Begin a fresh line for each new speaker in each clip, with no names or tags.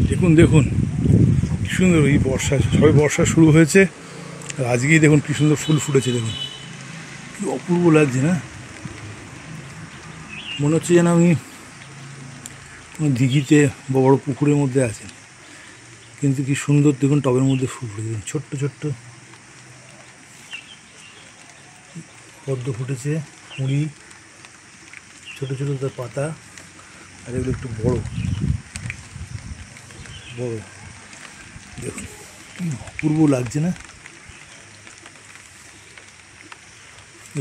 দেখুন দেখুন কি সুন্দর, এই বর্ষা, সবে বর্ষা শুরু হয়েছে আর আজকেই দেখুন কি সুন্দর ফুল ফুটেছে। দেখুন কি অপূর্ব লাগছে না? মনে হচ্ছে যেন আমি দিঘিতে বা বড় পুকুরের মধ্যে আছি। কিন্তু কি সুন্দর দেখুন, টবের মধ্যে ফুল ফুটেছে, দেখুন ছোট্ট ছোট্ট পদ্ম ফুটেছে, কুঁড়ি ছোটো ছোটো তার পাতা, আর এগুলো একটু বড় বড়। দেখুন কি অপূর্ব লাগছে না?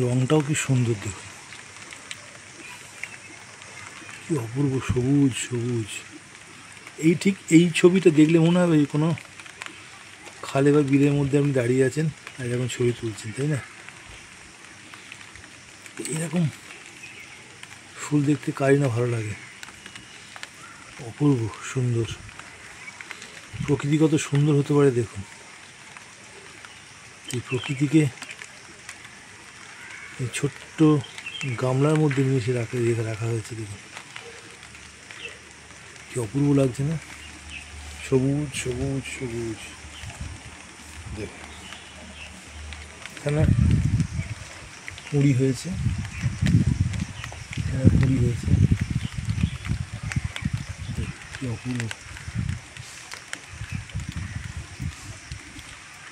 রংটাও কি সুন্দর, দেখুন কি অপূর্ব সবুজ সবুজ। ঠিক এই ছবিটা দেখলে মনে হবে কোনো খালে বা বিলের মধ্যে আপনি দাঁড়িয়ে আছেন আর এখন ছবি তুলছেন, তাই না? এরকম ফুল দেখতে কারই না ভালো লাগে। অপূর্ব সুন্দর, প্রকৃতি কত সুন্দর হতে পারে দেখুন। এই প্রকৃতিকে এই ছোট্ট গামলার মধ্যে মিশে রাখা হয়েছে। দেখুন কি অপূর্ব লাগছে না? সবুজ সবুজ সবুজ। দেখুন এখানে কুঁড়ি হয়েছে, এখানে কুঁড়ি হয়েছে, কি অপূর্ব।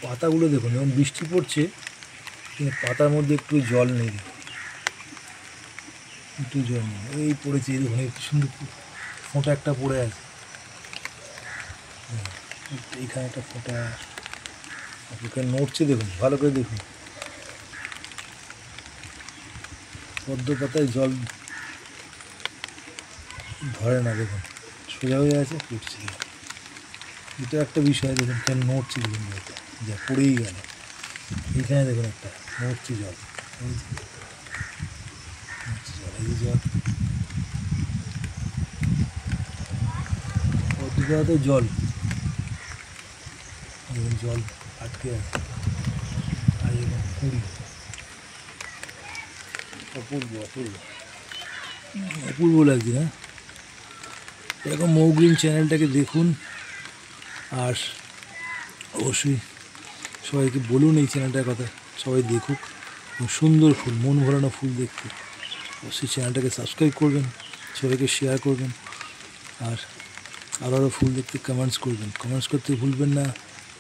পাতাগুলো দেখুন, যেমন বৃষ্টি পড়ছে কিন্তু পাতার মধ্যে একটু জল নেই, একটু জল নেই, এই পড়েছে। দেখুন একটু সুন্দর ফোঁটা একটা পড়ে আছে, এইখানে একটা ফোঁটা এখানে নড়ছে। দেখুন ভালো করে দেখুন, পদ্ম পাতায় জল ধরে না, দেখুন সোজা হয়ে আছে, ফুটছে। এটা একটা বিষয়, দেখুন কেন নড়ছে, দেখুন জলটা যা পড়েই গেল। এইখানে দেখুন একটা নড়ছে জল, এই জল পদ্ম পাতাতে জল, দেখুন জল আটকে আছে। আর এরকম কুঁড়ি, অপূর্ব অপূর্ব অপূর্ব লাগছে না? এরকম মৌগ্রিন চ্যানেলটাকে দেখুন, আর অবশ্যই সবাইকে বলুন এই চ্যানেলটার কথা, সবাই দেখুক। সুন্দর ফুল, মন ভরানো ফুল দেখতে। অবশ্যই চ্যানেলটাকে সাবস্ক্রাইব করবেন, সবাইকে শেয়ার করবেন, আর আরও ফুল দেখতে কমেন্টস করবেন। কমেন্টস করতে ভুলবেন না,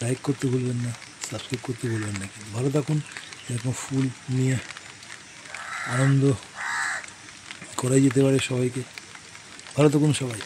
লাইক করতে ভুলবেন না, সাবস্ক্রাইব করতে ভুলবেন না। কিন্তু ভালো থাকুন, এরকম ফুল নিয়ে আনন্দ করাই যেতে পারে সবাইকে। ভালো থাকুন সবাই।